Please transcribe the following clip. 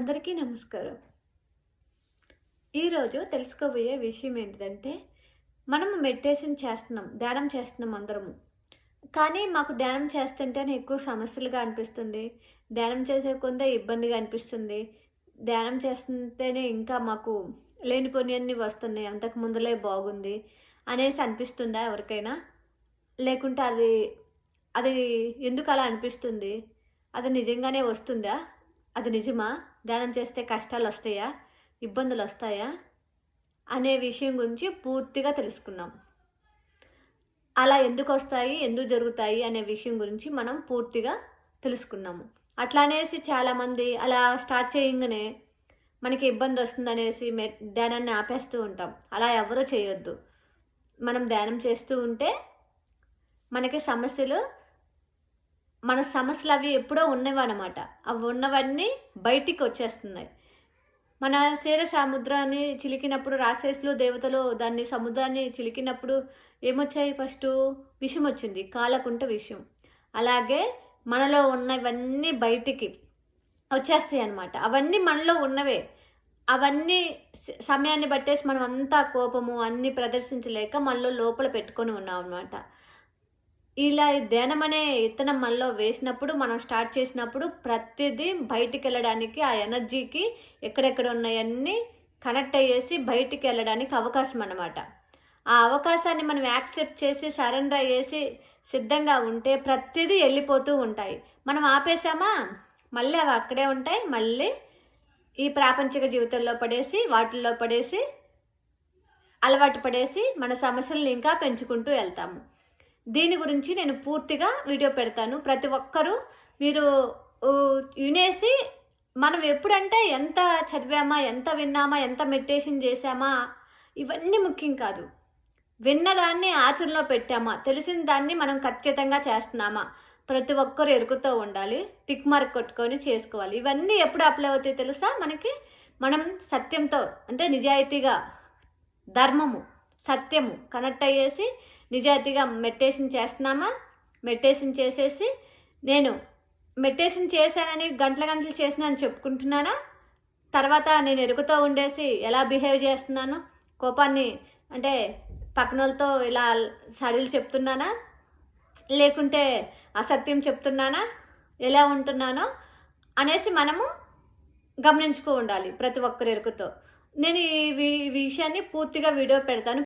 అందరికీ నమస్కారం. ఈరోజు తెలుసుకోబోయే విషయం ఏంటిదంటే, మనము మెడిటేషన్ చేస్తున్నాం, ధ్యానం చేస్తున్నాం అందరము. కానీ మాకు ధ్యానం చేస్తుంటేనే ఎక్కువ సమస్యలుగా అనిపిస్తుంది. ధ్యానం చేసే కొందే ఇబ్బందిగా అనిపిస్తుంది. ధ్యానం చేస్తుంటేనే ఇంకా మాకు లేనిపోనియన్నీ వస్తున్నాయి. అంతకు ముందులే బాగుంది అనేసి అనిపిస్తుందా ఎవరికైనా? లేకుంటే అది అది ఎందుకలా అనిపిస్తుంది? అది నిజంగానే వస్తుందా? అది నిజమా? ధ్యానం చేస్తే కష్టాలొస్తాయా? ఇబ్బందులొస్తాయా? అనే విషయం గురించి పూర్తిగా తెలుసుకుందాం. అలా ఎందుకొస్తాయి? ఎందుకు జరుగుతాయి? అనే విషయం గురించి మనం పూర్తిగా తెలుసుకున్నాము. అట్లా అనేసి చాలామంది అలా స్టార్ట్ చేయంగానే మనకి ఇబ్బందొస్తుందనేసి ధ్యానాన్ని ఆపేస్తూ ఉంటాం. అలా ఎవ్వరూ చేయొద్దు. మనం ధ్యానం చేస్తూ ఉంటే మనకి మన సమస్యలవి ఎప్పుడో ఉన్నవన్నమాట. అవి ఉన్నవన్నీ బయటికొచ్చేస్తున్నాయి. మన సముద్రాన్ని చిలికినప్పుడు రాక్షసులు, దేవతలు దాన్ని సముద్రాన్ని చిలికినప్పుడు ఏమొచ్చాయి ఫస్టు? విషమొచ్చింది. కాలకుంట విషం. అలాగే మనలో ఉన్నవన్నీ బయటికి వచ్చేస్తాయన్నమాట. అవన్నీ మనలో ఉన్నవే. అవన్నీ సమయాన్ని బట్టేసి మనం అంతా కోపము అన్నీ ప్రదర్శించలేక మనలో లోపల పెట్టుకొని ఉన్నామన్నమాట. ఇలా ధ్యానం అనే ఇత్తనం మనలో వేసినప్పుడు, మనం స్టార్ట్ చేసినప్పుడు ప్రతిదీ బయటికెళ్ళడానికి ఆ ఎనర్జీకి ఎక్కడెక్కడ ఉన్నాయన్నీ కనెక్ట్ అయ్యేసి బయటికెళ్ళడానికి అవకాశం అన్నమాట. ఆ అవకాశాన్ని మనం యాక్సెప్ట్ చేసి, సరెండర్ అయ్యేసి సిద్ధంగా ఉంటే ప్రతిదీ వెళ్ళిపోతూ ఉంటాయి. మనం ఆపేసామా మళ్ళీ అవి అక్కడే ఉంటాయి. మళ్ళీ ఈ ప్రాపంచిక జీవితంలో పడేసి, వాటిల్లో పడేసి, అలవాటు పడేసి మన సమస్యలను ఇంకా పెంచుకుంటూ వెళ్తాము. దీని గురించి నేను పూర్తిగా వీడియో పెడతాను. ప్రతి ఒక్కరూ మీరు వినేసి మనం ఎప్పుడంటే ఎంత చదివామా, ఎంత విన్నామా, ఎంత మెడిటేషన్ చేశామా ఇవన్నీ ముఖ్యం కాదు. విన్నదాన్ని ఆచరణలో పెట్టామా, తెలిసిన దాన్ని మనం ఖచ్చితంగా చేస్తున్నామా, ప్రతి ఒక్కరు ఎరుగుతూ ఉండాలి. టిక్ మార్క్ కొట్టుకొని చేసుకోవాలి. ఇవన్నీ ఎప్పుడు అప్లై అవుతాయి తెలుసా? మనం సత్యంతో అంటే నిజాయితీగా, ధర్మము, సత్యము కనెక్ట్ అయ్యేసి నిజాయితీగా మెడిటేషన్ చేస్తున్నామా, మెడిటేషన్ చేసేసి నేను మెడిటేషన్ చేశానని గంటలు చేసినానని చెప్పుకుంటున్నానా? తర్వాత నేను ఎరుగుతూ ఉండేసి ఎలా బిహేవ్ చేస్తున్నాను, కోపాన్ని అంటే పక్కనోళ్ళతో ఇలా సడిలు చెప్తున్నానా, లేకుంటే అసత్యం చెప్తున్నానా, ఎలా ఉంటున్నానో అనేసి మనము గమనించుకో ఉండాలి ప్రతి ఒక్కరి ఎరుకుతో. నేను ఈ విషయాన్ని పూర్తిగా వీడియో పెడతాను.